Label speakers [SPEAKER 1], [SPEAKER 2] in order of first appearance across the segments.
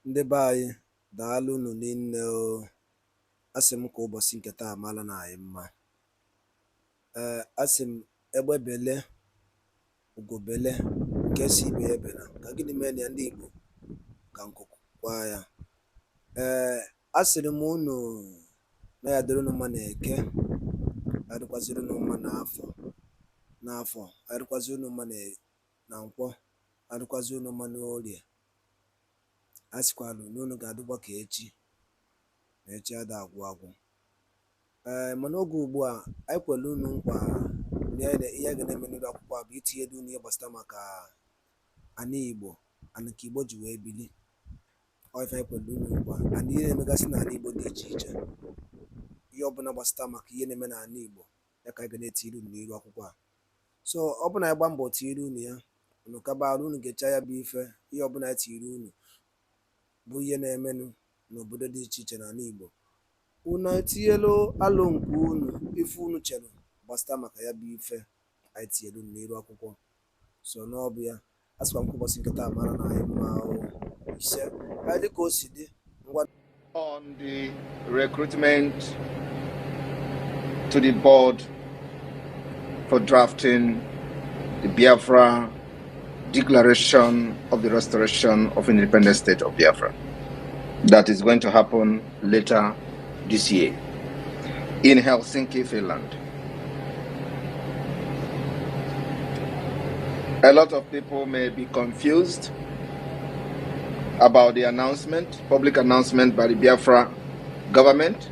[SPEAKER 1] Ndị be anyị daalụ unu niile o. Asị m ka ụbọchị nke taa mara na anyị mma. Asị m egbe bele ugo bele nke si ibe ya ebela ka gịnị mee na ya ndị Igbo ka nkụkụ kwa ya. Asịrị m unu na ya dịrị unu mma na Eke, ya dịkwaziri unu mma n'afọ, ya dịkwaziri unu mma na Nkwọ, ya dịkwaziri unu mma n'Orie. A sịkwalụ na unu ga-adịkwa ka echi na echi ada agwụ agwụ. Mana oge ugbu a anyị kwere unu nkwa na ihe a ga na-eme n'elu akwụkwọ a bụ itinye unu ihe gbasara maka ana Igbo, ana nke Igbo ji wee bili. Ọ ife anyị kwere unu nkwa, ana ihe na-emegasị n'ala Igbo dị iche iche, ihe ọbụla gbasara maka ihe na-eme n'ala Igbo ya ka anyị ga na-etiri unu n'elu akwụkwọ a. So ọ bụ na anyị gba mbọ tiri unu ya, unu kabara unu ga-echa ya bụ ife, ihe ọbụla anyị tiri unu bụ ihe na-emenụ n'obodo dị iche iche n'ala Igbo. Unu etinyelu alụ nke unu, ife unu chere gbasara maka ya bụ ife anyị tinyelu n'elu akwụkwọ. So n'ọbụ ya, a sịkwa m ka ụbọchị nke taa mara na anyị mma ise anyị dị ka o si dị ngwa.
[SPEAKER 2] On the recruitment to the board for drafting the Biafra Declaration of the Restoration of Independent State of Biafra that is going to happen later this year in Helsinki, Finland. A lot of people may be confused about the announcement, public announcement by the Biafra government.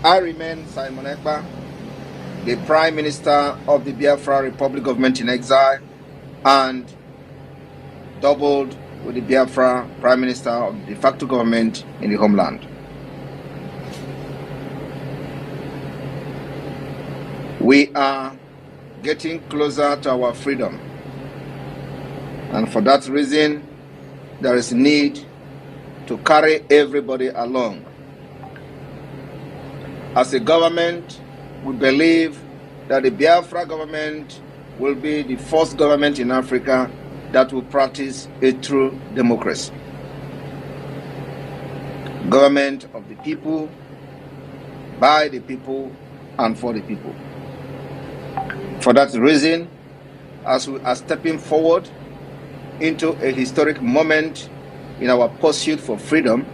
[SPEAKER 2] I remain Simon EKPA, the Prime Minister of the Biafra Republic Government in Exile, and doubled with the Biafra Prime Minister of the de facto government in the homeland. We are getting closer to our freedom, and for that reason, there is need to carry everybody along. As a government, we believe that the Biafra government will be the first government in Africa that will practice a true democracy. Government of the people, by the people, and for the people. For that reason, as we are stepping forward into a historic moment in our pursuit for freedom,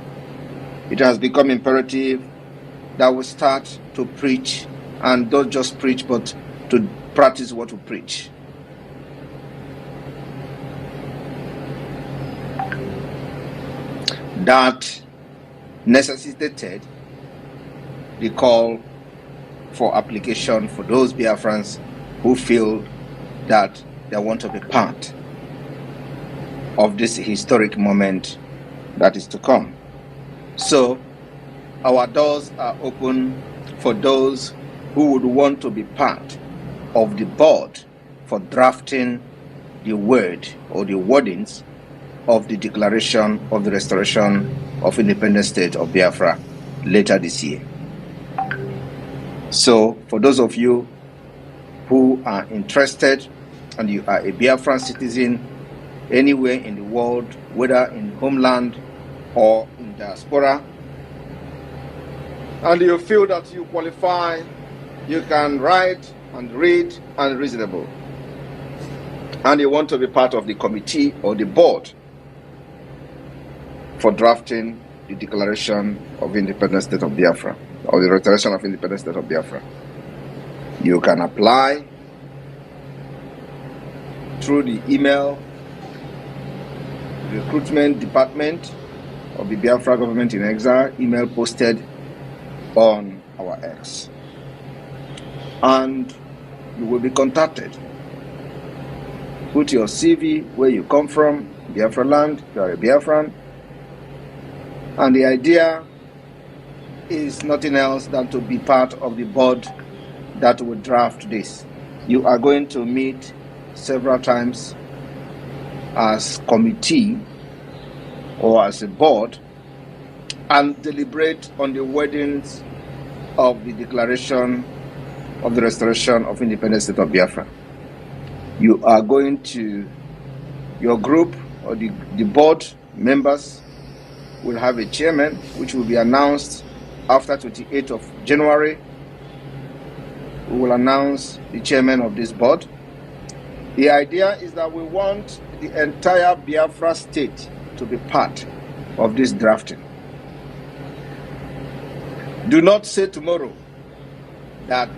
[SPEAKER 2] it has become imperative that we start to preach, and don't just preach, but to practice what we preach. That necessitated the call for application for those Biafrans who feel that they want to be part of this historic moment that is to come. So our doors are open for those who would want to be part of the board for drafting the word or the wordings of the Declaration of the Restoration of Independent State of Biafra later this year. So for those of you who are interested and you are a Biafran citizen anywhere in the world, whether in homeland or in diaspora, and you feel that you qualify, you can write and read and reasonable, and you want to be part of the committee or the board for drafting the Declaration of Independent State of Biafra, or the Restoration of Independent State of Biafra, you can apply through the email recruitment department of the Biafra government in exile, email posted on our X, and you will be contacted. Put your CV, where you come from, Biafra land, you are a Biafran, and the idea is nothing else than to be part of the board that will draft this. You are going to meet several times as committee or as a board and deliberate on the wordings of the Declaration of the Restoration of Independent State of Biafra. You are going to, your group or the board members will have a chairman, which will be announced after 28th of January. We will announce the chairman of this board. The idea is that we want the entire Biafra state to be part of this drafting. Do not say tomorrow that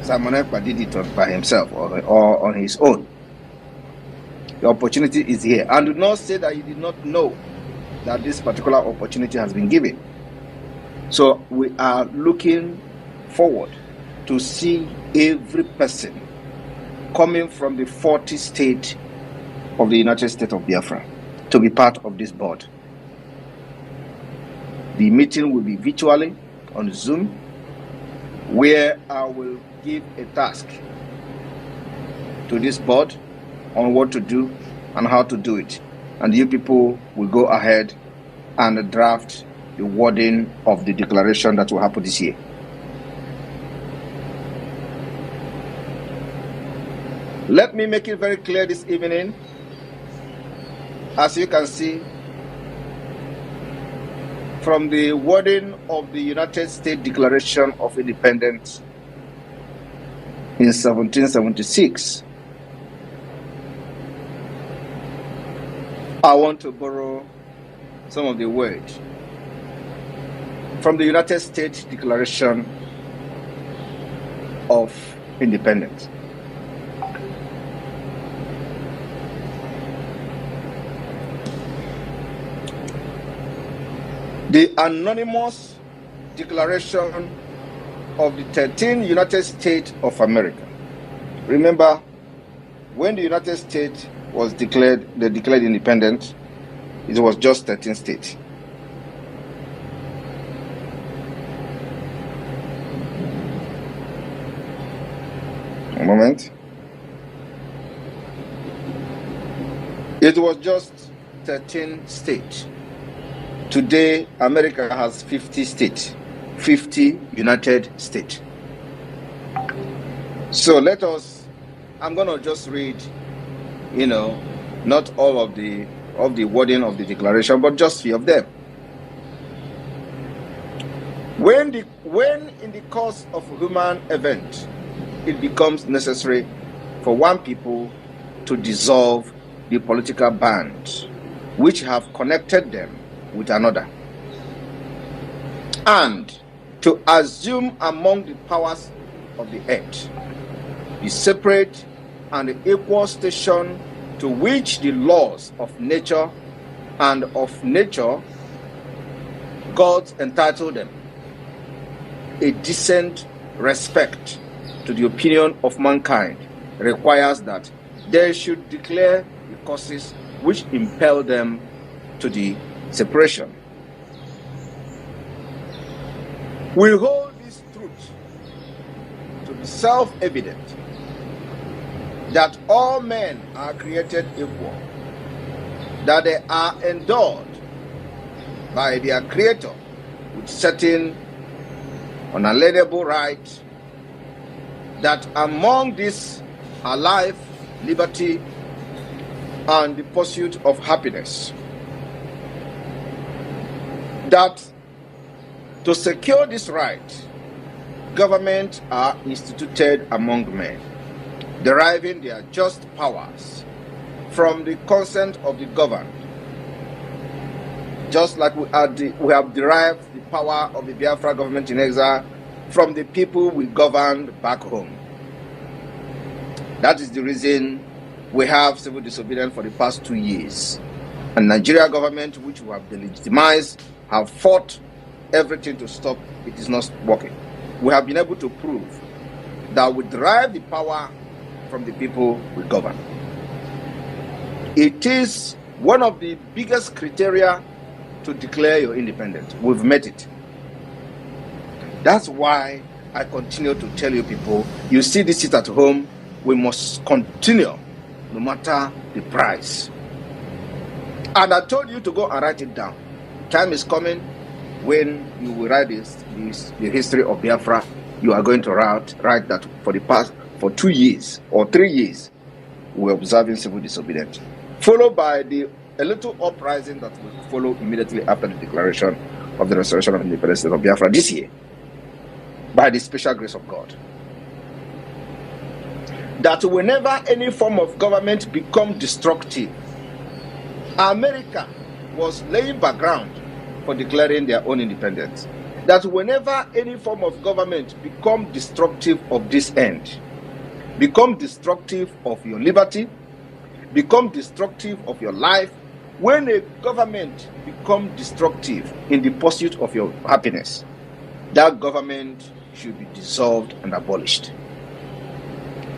[SPEAKER 2] Simon Ekpa did it by himself or on his own. The opportunity is here. And do not say that you did not know that this particular opportunity has been given. So we are looking forward to see every person coming from the 40 states of the United States of Biafra to be part of this board. The meeting will be virtually on Zoom, where I will give a task to this board on what to do and how to do it. And you people will go ahead and draft the wording of the declaration that will happen this year. Let me make it very clear this evening. As you can see, from the wording of the United States Declaration of Independence in 1776, I want to borrow some of the words from the United States Declaration of Independence. The anonymous declaration of the 13 United States of America. Remember, when the United States was declared independent, it was just 13 states. A moment. It was just 13 states. Today, America has 50 states, 50 United States. So I'm going to just read, not all of the wording of the declaration, but just few of them. When in the course of a human event, it becomes necessary for one people to dissolve the political bands which have connected them with another, and to assume among the powers of the earth the separate and equal station to which the laws of nature and of nature God entitled them, a decent respect to the opinion of mankind requires that they should declare the causes which impel them to the separation. We hold this truth to be self-evident, that all men are created equal, that they are endowed by their Creator with certain unalienable rights, that among these are life, liberty, and the pursuit of happiness. That to secure this right, governments are instituted among men, deriving their just powers from the consent of the governed, just like we have derived the power of the Biafra government in exile from the people we governed back home. That is the reason we have civil disobedience for the past 2 years. And Nigeria government, which we have delegitimized, have fought everything to stop. It is not working. We have been able to prove that we derive the power from the people we govern. It is one of the biggest criteria to declare your independence. We've met it. That's why I continue to tell you people, you see this sit at home, we must continue no matter the price. And I told you to go and write it down. Time is coming when you will write the history of Biafra. You are going to write that for 2 years or 3 years, we're observing civil disobedience, followed by the a little uprising that will follow immediately after the declaration of the restoration of independence of Biafra this year, by the special grace of God. That whenever any form of government become destructive, America was laying background for declaring their own independence. That whenever any form of government become destructive of this end, become destructive of your liberty, become destructive of your life, when a government become destructive in the pursuit of your happiness, that government should be dissolved and abolished.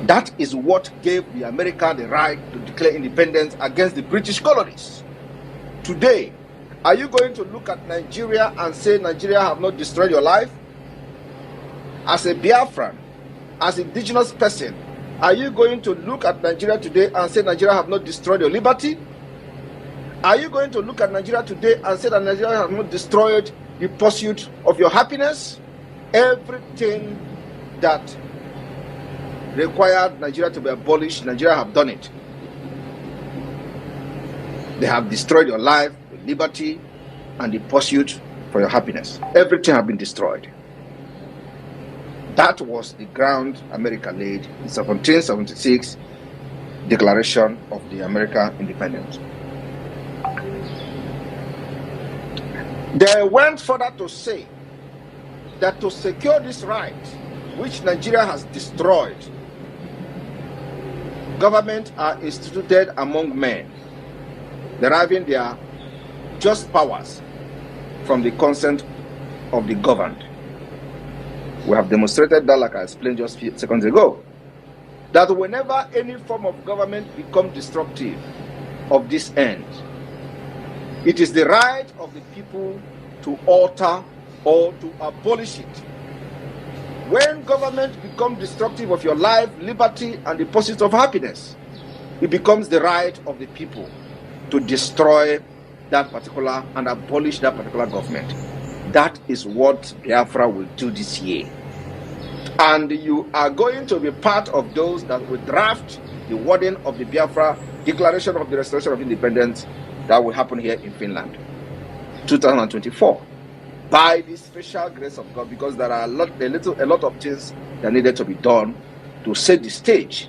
[SPEAKER 2] That is what gave the America the right to declare independence against the British colonies. Today, are you going to look at Nigeria and say Nigeria have not destroyed your life? As a Biafran, as an indigenous person, are you going to look at Nigeria today and say Nigeria have not destroyed your liberty? Are you going to look at Nigeria today and say that Nigeria have not destroyed the pursuit of your happiness? Everything that required Nigeria to be abolished, Nigeria have done it. They have destroyed your life, your liberty, and the pursuit for your happiness. Everything has been destroyed. That was the ground America laid in 1776 Declaration of the American Independence. They went further to say that to secure this right, which Nigeria has destroyed, government are instituted among men, deriving their just powers from the consent of the governed. We have demonstrated that, like I explained just a few seconds ago, that whenever any form of government becomes destructive of this end, it is the right of the people to alter or to abolish it. When government becomes destructive of your life, liberty, and the pursuit of happiness, it becomes the right of the people to destroy that particular and abolish that particular government. That is what Biafra will do this year. And you are going to be part of those that will draft the wording of the Biafra Declaration of the Restoration of Independence that will happen here in Finland, 2024. By the special grace of God, because there are a lot of things that needed to be done to set the stage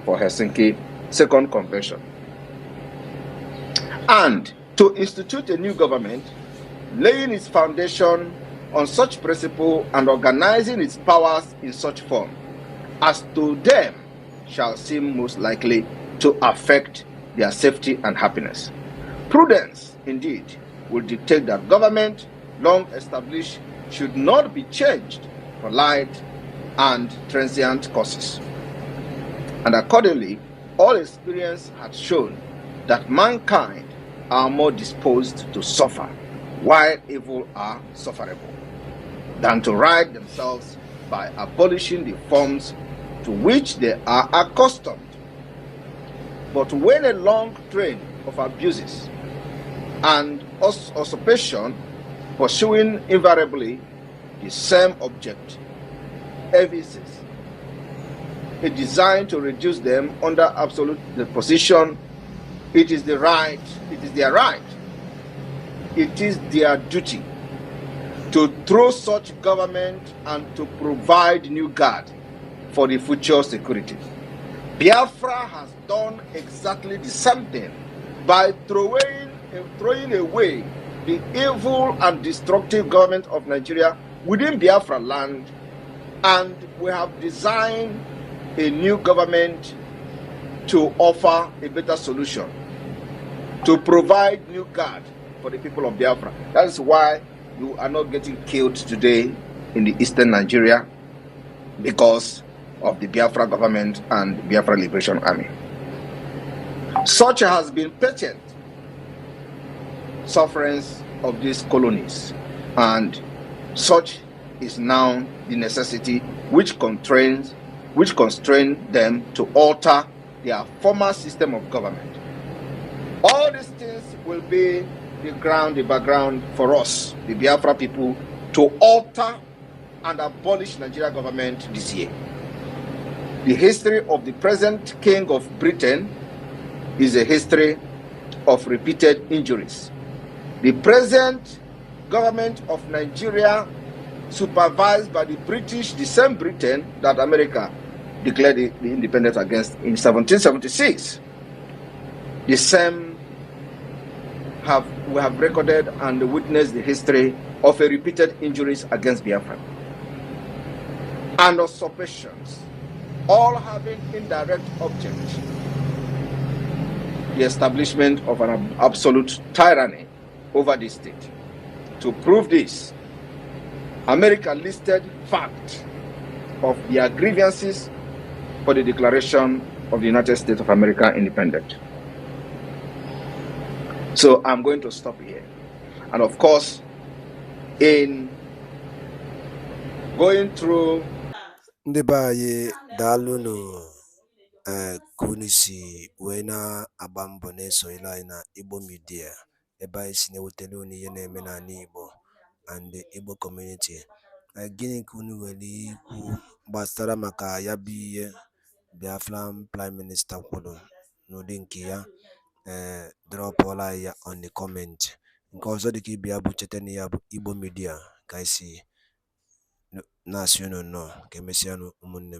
[SPEAKER 2] for Helsinki Second Convention. And to institute a new government, laying its foundation on such principle and organizing its powers in such form as to them shall seem most likely to affect their safety and happiness. Prudence, indeed, will dictate that government long established should not be changed for light and transient causes. And accordingly, all experience had shown that mankind are more disposed to suffer while evil are sufferable than to right themselves by abolishing the forms to which they are accustomed. But when a long train of abuses and usurpation pursuing invariably the same object evinces a design to reduce them under absolute position, it is their right, it is their duty to throw such government and to provide new guard for the future security. Biafra has done exactly the same thing by throwing away the evil and destructive government of Nigeria within Biafra land, and we have designed a new government to offer a better solution, to provide new guard for the people of Biafra. That is why you are not getting killed today in the eastern Nigeria, because of the Biafra government and Biafra Liberation Army. Such has been patent sufferance of these colonies, and such is now the necessity which constrains them to alter their former system of government. All these things will be the background for us, the Biafra people, to alter and abolish Nigeria government this year. The history of the present King of Britain is a history of repeated injuries. The present government of Nigeria, supervised by the British, the same Britain that America declared the independence against in 1776, the same we have recorded and witnessed the history of a repeated injuries against Biafra and usurpations, all having indirect object the establishment of an absolute tyranny over the state. To prove this, America listed facts of their grievances for the declaration of the United States of America independent. So I'm going to stop here. And of course, in going through
[SPEAKER 1] ndị be anyị daalụnụ ka unu si wee na-agba mbọ na-esonyere anyị na Igbo Media, ebe anyị si na-ewetara unu ihe na-eme n'ala Igbo and Igbo community. Gịnị ka unu nwere ikwu gbasara maka ya bụ ihe Biafran Prime Minister kwuru n'ụdị nke ya? Dropụọla anyị ya on the comment. Nke ọzọ dịka ibe ya bụ cheta na ya bụ Igbo Media ka anyị si na-asị unu nnọọ, ka emesịanụ ụmụnne m.